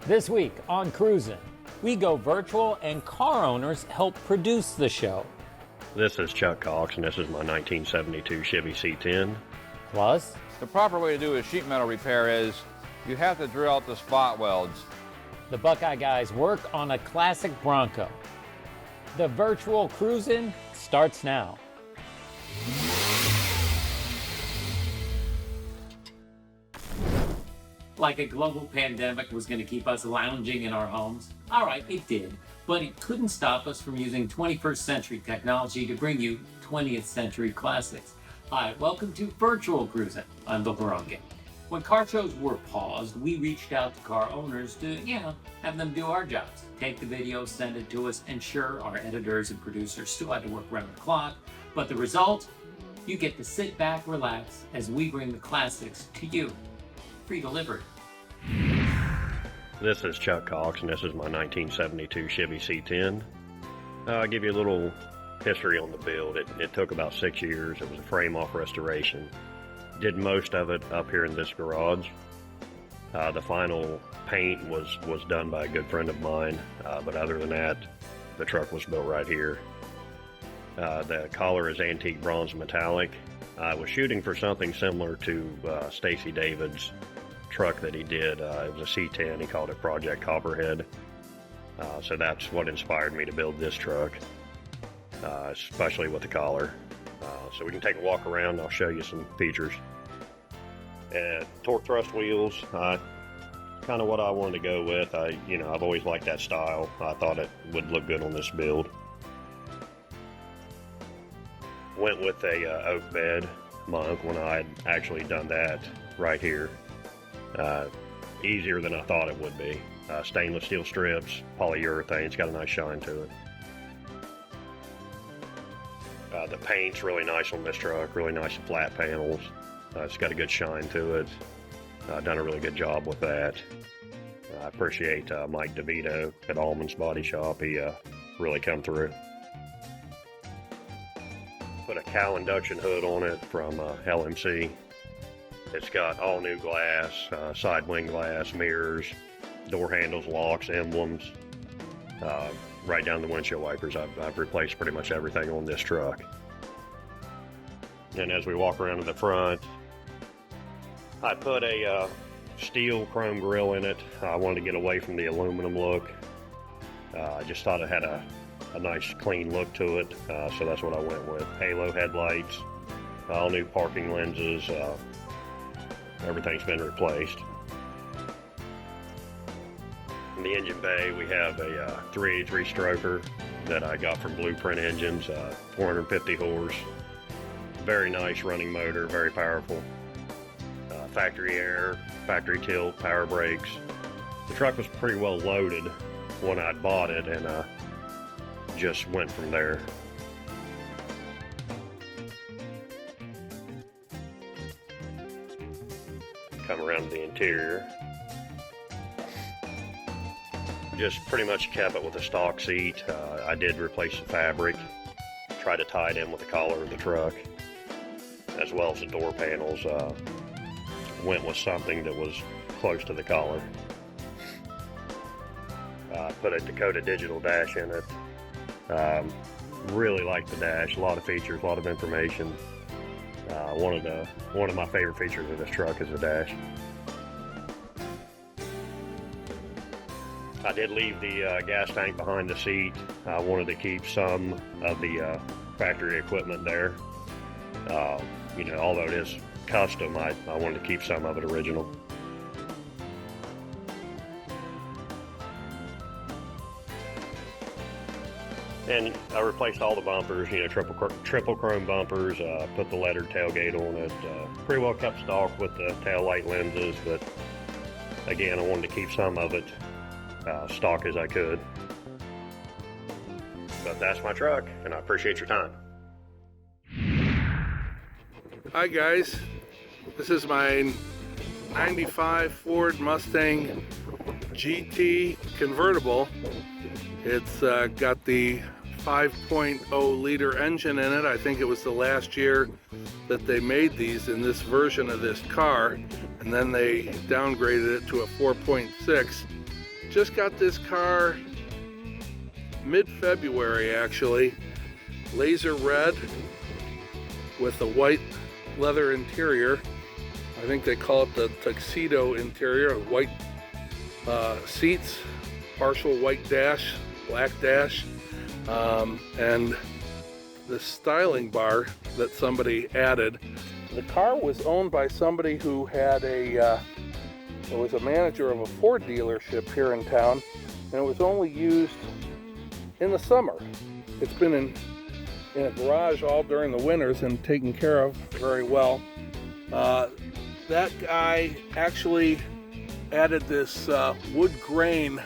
This week on Cruisin', we go virtual and car owners help produce the show. This is Chuck Cox, and this is my 1972 Chevy C10. Plus, the proper way to do a sheet metal repair is you have to drill out the spot welds. the Buckeye guys work on a classic Bronco. The virtual Cruisin' starts now. Like a global pandemic was going to keep us lounging in our homes. All right, it did. But it couldn't stop us from using 21st century technology to bring you 20th century classics. Hi, welcome to Virtual Cruisin'. I'm Bill Baronke. When car shows were paused, we reached out to car owners to, have them do our jobs. Take the video, send it to us, and sure, our editors and producers still had to work around the clock. But the result? You get to sit back, relax, as we bring the classics to you. Free delivery. This is Chuck Cox, and this is my 1972 Chevy C10. I'll give you a little history on the build. It took about 6 years. It was a frame-off restoration. Did most of it up here in this garage. The final paint was done by a good friend of mine, but other than that, the truck was built right here. The collar is antique bronze metallic. I was shooting for something similar to Stacy David's truck that he did. It was a C10. He called it Project Copperhead. So that's what inspired me to build this truck, especially with the collar. So we can take a walk around. I'll show you some features. Torque thrust wheels, kind of what I wanted to go with. I've always liked that style. I thought it would look good on this build. Went with a oak bed. My uncle and I had actually done that right here. Easier than I thought it would be. Stainless steel strips, polyurethane. It's got a nice shine to it. The paint's really nice on this truck, really nice flat panels. It's got a good shine to it. Done a really good job with that. I appreciate Mike DeVito at Allman's Body Shop. He really come through. Put a cowl induction hood on it from LMC. It's got all new glass, side wing glass, mirrors, door handles, locks, emblems, right down the windshield wipers. I've replaced pretty much everything on this truck. And as we walk around to the front, I put a steel chrome grille in it. I wanted to get away from the aluminum look. I just thought it had a nice clean look to it, so that's what I went with. Halo headlights, all new parking lenses. Everything's been replaced. In the engine bay, we have a 383 stroker that I got from Blueprint Engines, 450 horse. Very nice running motor, very powerful. Factory air, factory tilt, power brakes. The truck was pretty well loaded when I bought it, and just went from there. Come around to the interior. Just pretty much kept it with a stock seat. I did replace the fabric, try to tie it in with the collar of the truck, as well as the door panels. Went with something that was close to the collar. Put a Dakota digital dash in it. Really like the dash. A lot of features, a lot of information. One of my favorite features of this truck is the dash. I did leave the gas tank behind the seat. I wanted to keep some of the factory equipment there. Although it is custom, I wanted to keep some of it original. And I replaced all the bumpers, triple chrome bumpers, put the lettered tailgate on it. Pretty well kept stock with the tail light lenses, but again, I wanted to keep some of it stock as I could. But that's my truck, and I appreciate your time. Hi guys, this is my 95 Ford Mustang GT convertible. It's got the 5.0 liter engine in it. I think it was the last year that they made these in this version of this car, and then they downgraded it to a 4.6. Just got this car mid-February actually. Laser red with a white leather interior. I think they call it the tuxedo interior. White seats, partial white dash, black dash, and the styling bar that somebody added. The car was owned by somebody who had was a manager of a Ford dealership here in town, and it was only used in the summer. It's been in a garage all during the winters and taken care of very well. That guy actually added this wood grain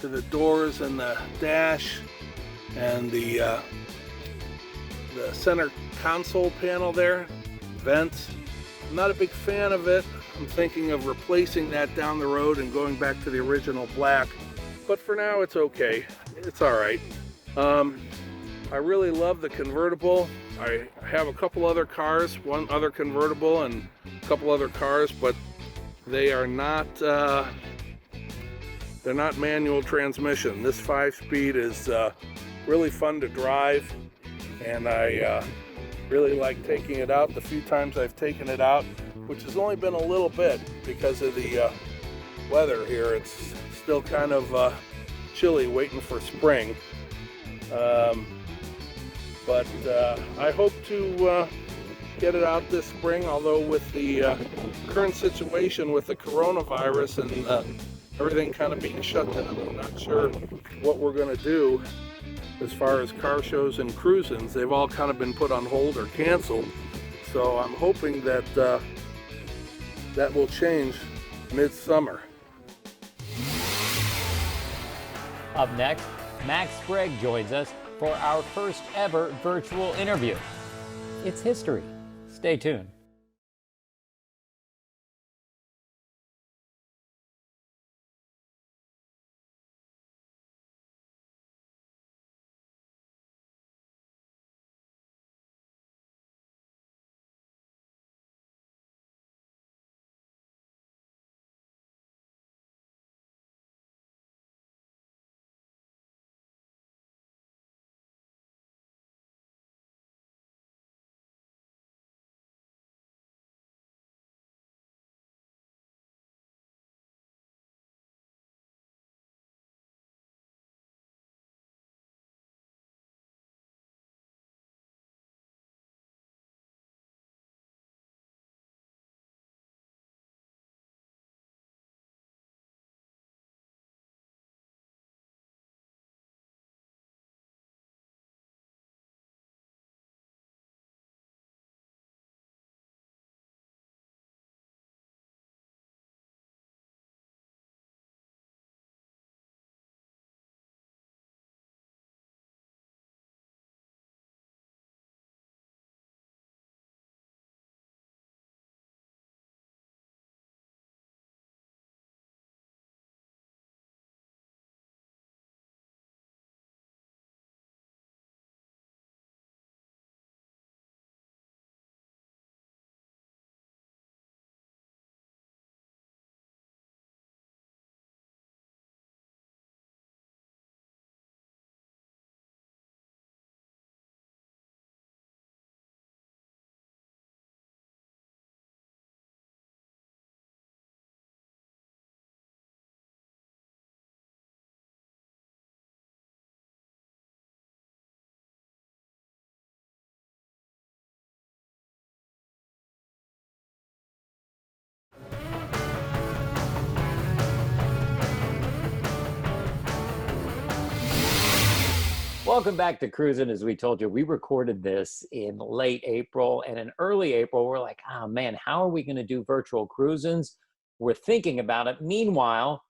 to the doors and the dash and the center console panel there, vents. I'm not a big fan of it. I'm thinking of replacing that down the road and going back to the original black, but for now it's okay. It's all right. I really love the convertible. I have a couple other cars, one other convertible and a couple other cars, but they are not they're not manual transmission. This 5-speed is really fun to drive, and I really like taking it out. The few times I've taken it out, which has only been a little bit because of the weather here. It's still kind of chilly, waiting for spring. But I hope to get it out this spring, although with the current situation with the coronavirus and everything kind of being shut down, I'm not sure what we're going to do as far as car shows and cruisings. They've all kind of been put on hold or canceled. So I'm hoping that that will change midsummer. Up next, Max Sprague joins us for our first ever virtual interview. It's history. Stay tuned. Welcome back to Cruising. As we told you, we recorded this in late April, and in early April, we're like, oh man, how are we going to do virtual cruisings? We're thinking about it. Meanwhile,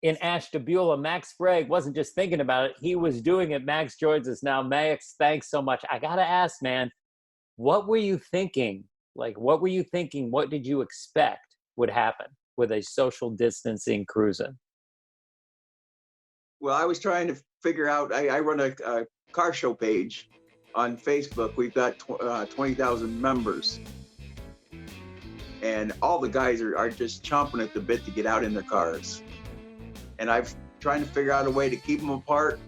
in Ashtabula, Max Sprague wasn't just thinking about it, he was doing it. Max joins us now. Max, thanks so much. I got to ask, man, what were you thinking? What were you thinking? What did you expect would happen with a social distancing cruising? Well, I was trying to figure out, I run a car show page on Facebook. We've got 20,000 members. And all the guys are just chomping at the bit to get out in their cars. and I've trying to figure out a way to keep them apart,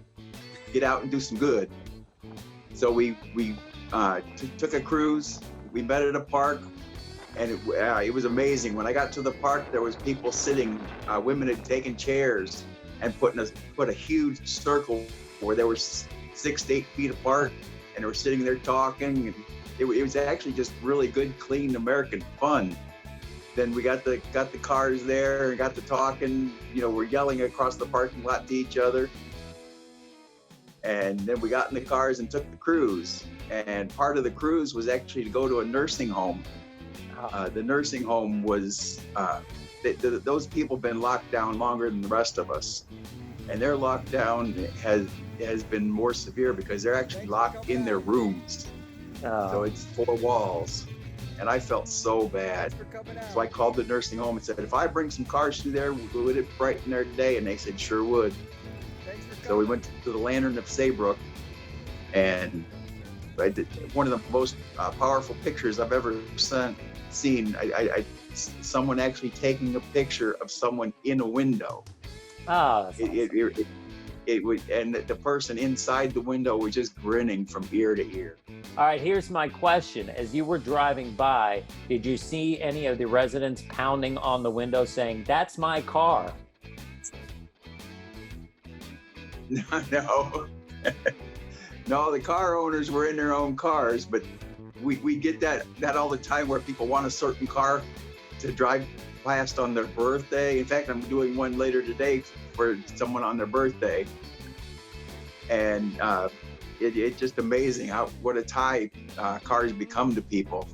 get out and do some good. So we took a cruise. We met at a park, and it was amazing. When I got to the park, there was people sitting. Women had taken chairs and put a huge circle where they were 6 to 8 feet apart, and they were sitting there talking. And it was actually just really good, clean American fun. Then we got the cars there and got to talking. We're yelling across the parking lot to each other. And then we got in the cars and took the cruise. And part of the cruise was actually to go to a nursing home. The nursing home was, those people have been locked down longer than the rest of us. And their lockdown has been more severe because they're actually locked in their rooms. So it's 4 walls. And I felt so bad. So I called the nursing home and said, if I bring some cars through there, would it brighten their day? And they said, sure would. So we went to the Lantern of Saybrook, and I did one of the most powerful pictures I've ever seen. Someone actually taking a picture of someone in a window. It would, and the person inside the window was just grinning from ear to ear. All right, here's my question. As you were driving by, did you see any of the residents pounding on the window saying, "That's my car"? No. No, the car owners were in their own cars, but we get that all the time where people want a certain car to drive past on their birthday. In fact, I'm doing one later today for someone on their birthday. And it's just amazing what a tie cars become to people.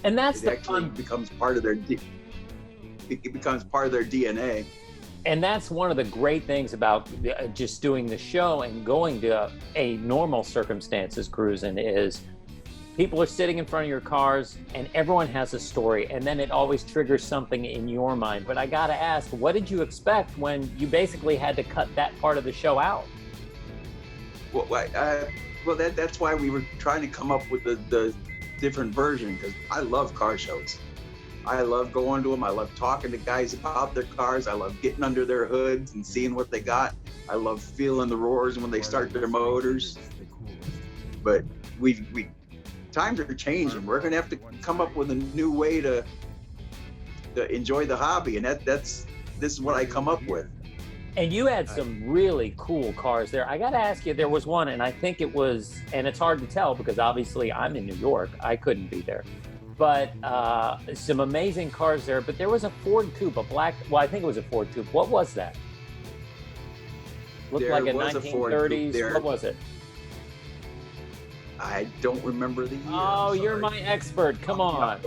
And that's it actually becomes part of their DNA. And that's one of the great things about just doing the show and going to a normal circumstances cruising is people are sitting in front of your cars and everyone has a story, and then it always triggers something in your mind. But I gotta ask, what did you expect when you basically had to cut that part of the show out? Well, that's why we were trying to come up with the different version, because I love car shows. I love going to them. I love talking to guys about their cars. I love getting under their hoods and seeing what they got. I love feeling the roars when they start their motors. But times are changing. We're gonna have to come up with a new way to enjoy the hobby, and this is what I come up with. And you had some really cool cars there. I gotta ask you, there was one, and I think it was, and it's hard to tell because obviously I'm in New York. I couldn't be there. But some amazing cars there. But there was a Ford Coupe, I think it was a Ford Coupe. What was that? Looked like a 1930s. What was it? I don't remember the year. Oh, you're my expert. Come on.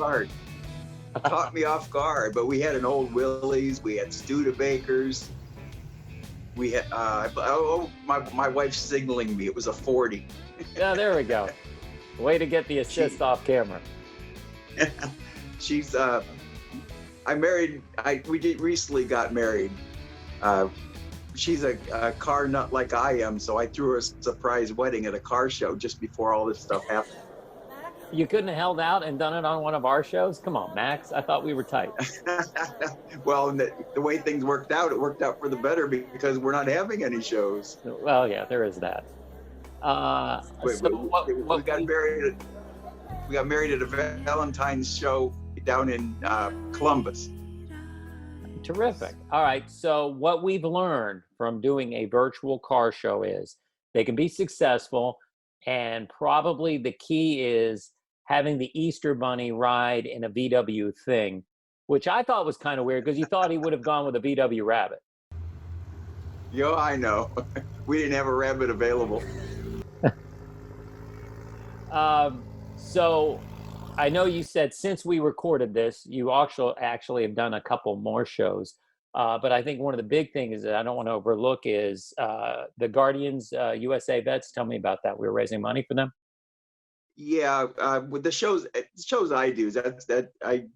Caught me off guard. But we had an old Willys. We had Studebakers. We had, my wife's signaling me. It was a 40. Yeah, there we go. Way to get the assist off camera. She's we recently got married. She's a car nut like I am, so I threw her a surprise wedding at a car show just before all this stuff happened. You couldn't have held out and done it on one of our shows? Come on, Max. I thought we were tight. Well, the way things worked out, it worked out for the better because we're not having any shows. Well, yeah, there is that. We got married at a Valentine's show down in Columbus. Terrific. All right. So what we've learned from doing a virtual car show is they can be successful, and probably the key is having the Easter Bunny ride in a VW thing, which I thought was kind of weird because you thought he would have gone with a VW Rabbit. Yo, I know. We didn't have a Rabbit available. So I know you said since we recorded this, you actually have done a couple more shows. But I think one of the big things that I don't want to overlook is the Guardians USA Vets. Tell me about that. We were raising money for them. Yeah, with the shows I do, I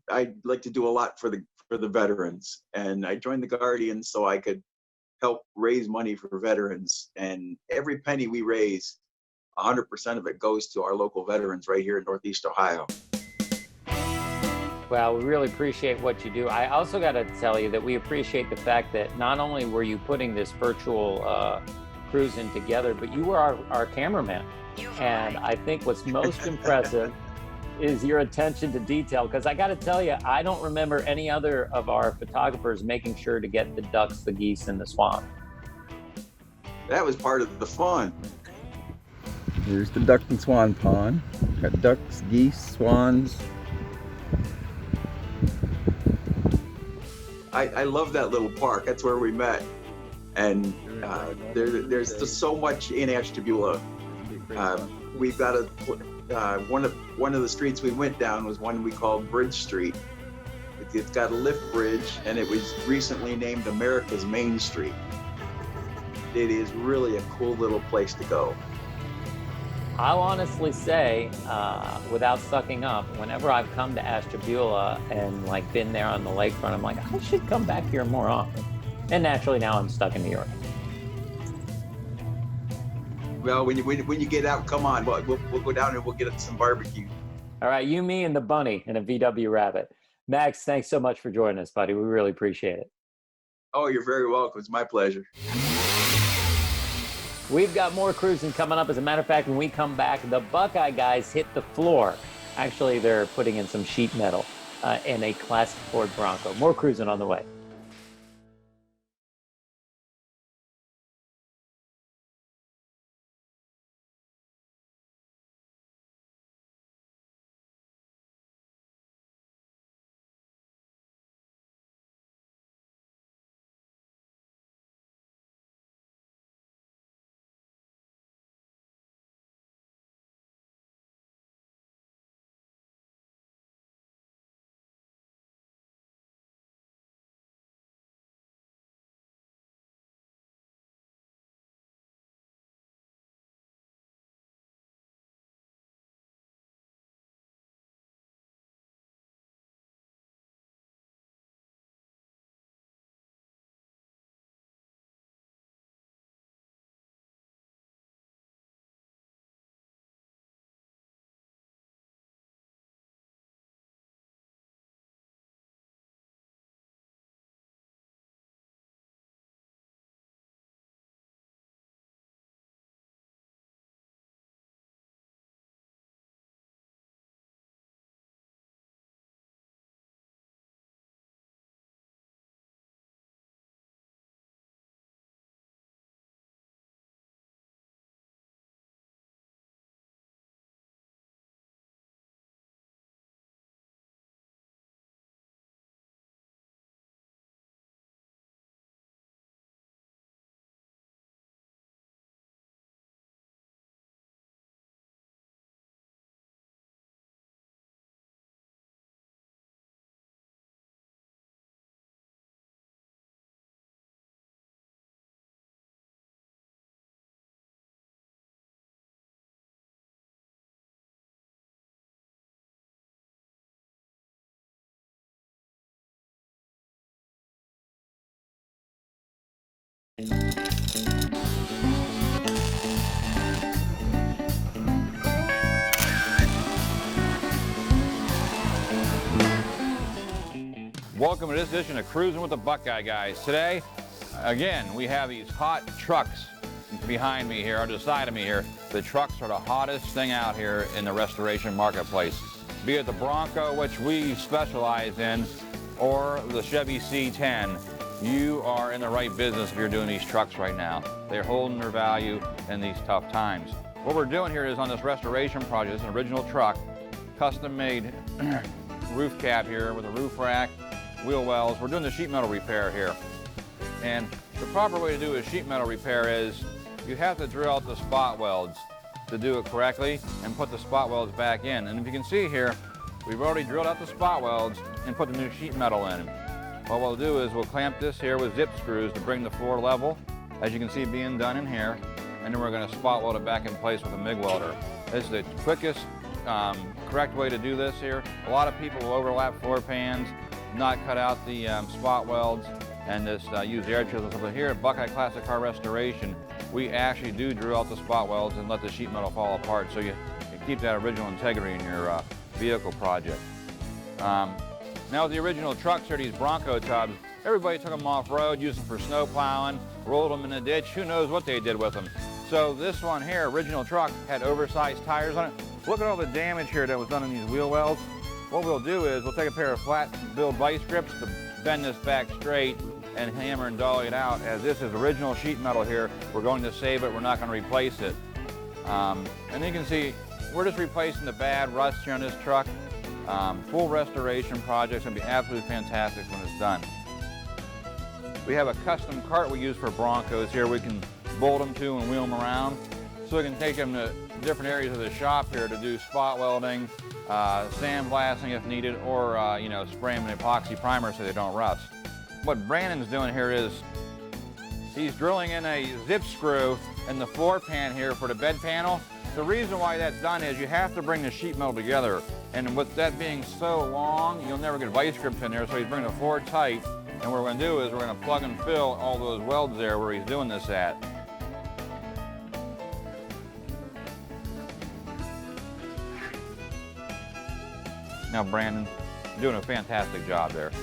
like to do a lot for the veterans, and I joined the Guardians so I could help raise money for veterans. And every penny we raise, 100% of it goes to our local veterans right here in Northeast Ohio. Well, we really appreciate what you do. I also got to tell you that we appreciate the fact that not only were you putting this virtual cruising together, but you were our cameraman. And I think what's most impressive is your attention to detail, because I got to tell you, I don't remember any other of our photographers making sure to get the ducks, the geese, and the swan. That was part of the fun. Here's the duck and swan pond. Got ducks, geese, swans. I love that little park. That's where we met. And there's just so much in Ashtabula. We've got one of the streets we went down was one we called Bridge Street. It's got a lift bridge, and it was recently named America's Main Street. It is really a cool little place to go. I'll honestly say, without sucking up, whenever I've come to Ashtabula and like been there on the lakefront, I'm like, I should come back here more often. And naturally, now I'm stuck in New York. Well, when you get out, come on. We'll go down and we'll get some barbecue. All right, you, me, and the bunny and a VW Rabbit. Max, thanks so much for joining us, buddy. We really appreciate it. Oh, you're very welcome. It's my pleasure. We've got more cruising coming up. As a matter of fact, when we come back, the Buckeye guys hit the floor. Actually, they're putting in some sheet metal in a classic Ford Bronco. More cruising on the way. Welcome to this edition of Cruising with the Buckeye Guys. Today, again, we have these hot trucks behind me here, or to the side of me here. The trucks are the hottest thing out here in the restoration marketplace. Be it the Bronco, which we specialize in, or the Chevy C10, you are in the right business if you're doing these trucks right now. They're holding their value in these tough times. What we're doing here is on this restoration project, it's an original truck, custom-made roof cap here with a roof rack, wheel wells. We're doing the sheet metal repair here. And the proper way to do a sheet metal repair is you have to drill out the spot welds to do it correctly and put the spot welds back in. And if you can see here, we've already drilled out the spot welds and put the new sheet metal in. What we'll do is we'll clamp this here with zip screws to bring the floor level, as you can see being done in here, and then we're going to spot weld it back in place with a MIG welder. This is the quickest, correct way to do this here. A lot of people will overlap floor pans, not cut out the spot welds, and just use air chisels. But here at Buckeye Classic Car Restoration, we actually do drill out the spot welds and let the sheet metal fall apart, so you keep that original integrity in your vehicle project. Now the original trucks are these Bronco tubs. Everybody took them off-road, used them for snow plowing, rolled them in the ditch, who knows what they did with them. So this one here, original truck, had oversized tires on it. Look at all the damage here that was done in these wheel wells. What we'll do is we'll take a pair of flat build vice grips to bend this back straight and hammer and dolly it out. As this is original sheet metal here, we're going to save it, we're not going to replace it. And you can see we're just replacing the bad rust here on this truck. Full restoration project's going to be absolutely fantastic when it's done. We have a custom cart we use for Broncos here. We can bolt them to and wheel them around. So we can take them to different areas of the shop here to do spot welding, sandblasting if needed, or you know, spray them in epoxy primer so they don't rust. What Brandon's doing here is he's drilling in a zip screw in the floor pan here for the bed panel. The reason why that's done is you have to bring the sheet metal together. And with that being so long, you'll never get vice grips in there, so he's bringing the floor tight. And what we're going to do is we're going to plug and fill all those welds there where he's doing this at. Now Brandon, doing a fantastic job there.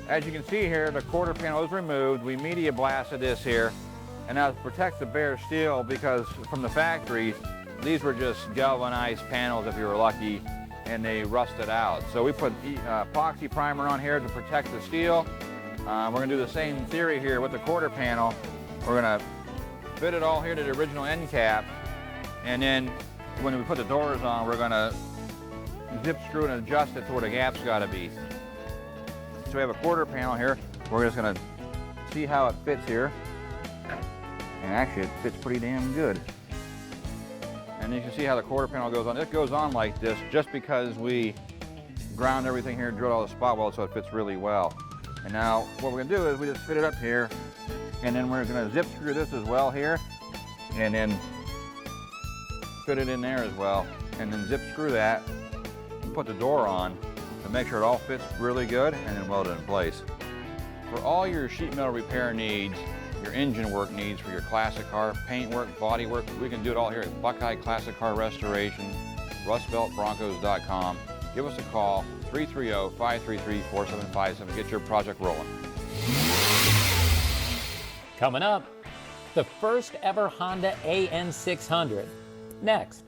As you can see here, the quarter panel is removed. We media blasted this here. And now to protect the bare steel, because from the factory, these were just galvanized panels if you were lucky, and they rusted out. So we put epoxy primer on here to protect the steel. We're gonna do the same theory here with the quarter panel. We're gonna fit it all here to the original end cap, and then when we put the doors on, we're gonna zip screw and adjust it to where the gap's gotta be. So we have a quarter panel here. We're just gonna see how it fits here. And actually it fits pretty damn good. And you can see how the quarter panel goes on. It goes on like this just because we ground everything here, drilled all the spot welds, so it fits really well. And now what we're gonna do is we just fit it up here, and then we're gonna zip screw this as well here, and then fit it in there as well, and then zip screw that, and put the door on to make sure it all fits really good, and then weld it in place. For all your sheet metal repair needs, your engine work needs for your classic car, paint work, body work, we can do it all here at Buckeye Classic Car Restoration, rustbeltbroncos.com. Give us a call, 330-533-4757. Get your project rolling. Coming up, the first ever Honda N600. Next.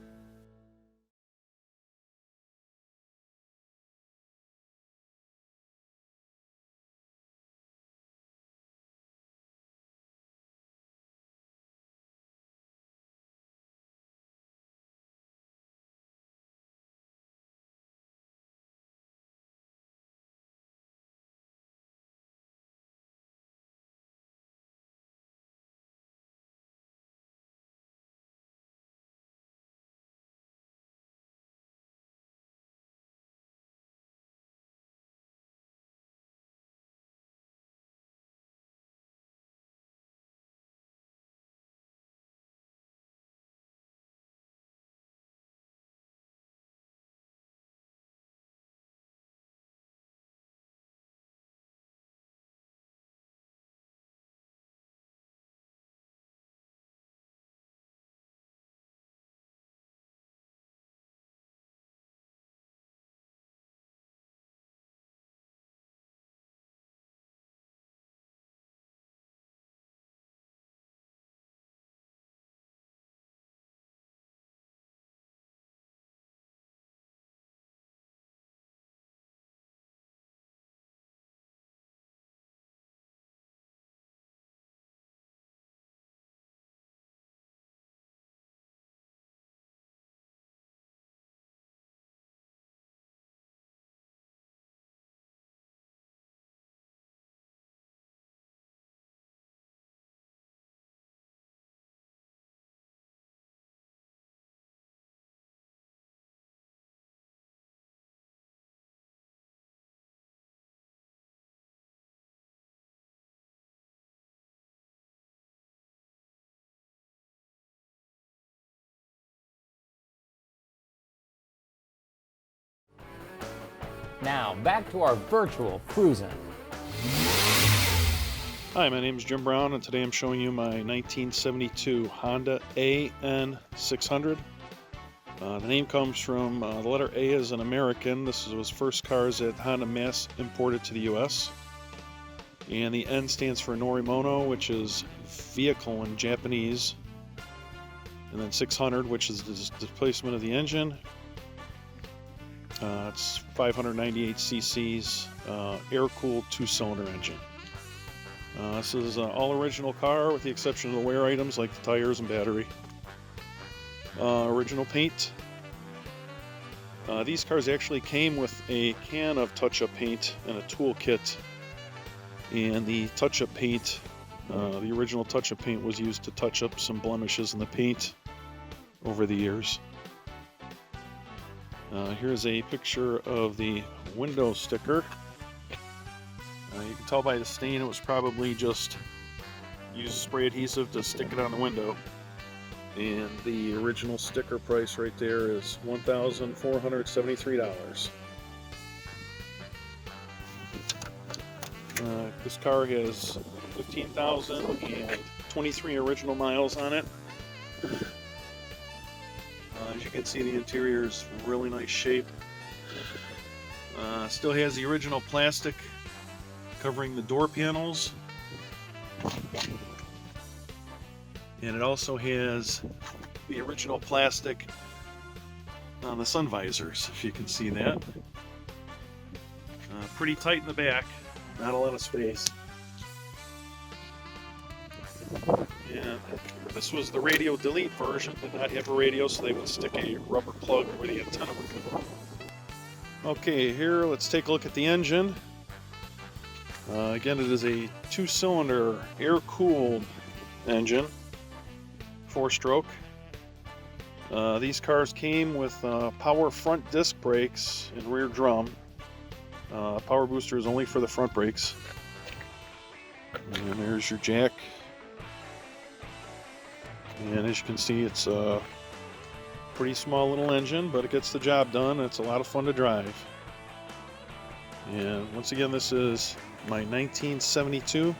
Now, back to our virtual cruising. Hi, my name is Jim Brown, and today I'm showing you my 1972 Honda N600. The name comes from the letter A as an American. This was first cars that Honda mass imported to the U.S. And the N stands for Norimono, which is vehicle in Japanese. And then 600, which is the displacement of the engine. It's 598 cc's, air-cooled 2-cylinder engine. This is an all-original car with the exception of the wear items like the tires and battery. Original paint. These cars actually came with a can of touch-up paint and a tool kit. And the touch-up paint, the original touch-up paint was used to touch up some blemishes in the paint over the years. Here's a picture of the window sticker. You can tell by the stain it was probably just used spray adhesive to stick it on the window. And the original sticker price right there is $1,473. This car has 15,023 original miles on it. As you can see, the interior is really nice shape. Still has the original plastic covering the door panels. And it also has the original plastic on the sun visors, if you can see that. Pretty tight in the back, not a lot of space. And this was the radio delete version, did not have a radio, so they would stick a rubber plug where the antenna would go. Okay, here let's take a look at the engine. Again, it is a 2-cylinder air-cooled engine, 4-stroke. These cars came with power front disc brakes and rear drum. Power booster is only for the front brakes. And there's your jack. And as you can see, it's a pretty small little engine, but it gets the job done. It's a lot of fun to drive. And once again, this is my 1972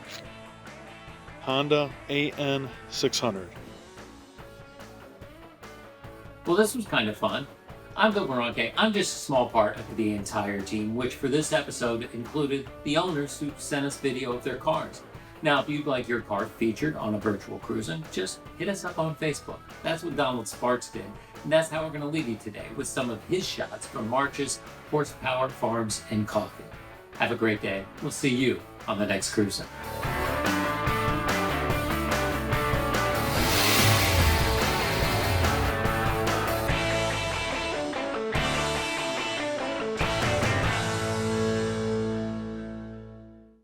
Honda N600. Well, this was kind of fun. I'm Bill Baronke. I'm just a small part of the entire team, which for this episode included the owners who sent us video of their cars. Now, if you'd like your car featured on a virtual cruising, just hit us up on Facebook. That's what Donald Sparks did. And that's how we're going to leave you today with some of his shots from March's Horsepower, Farms, and Coffee. Have a great day. We'll see you on the next cruising.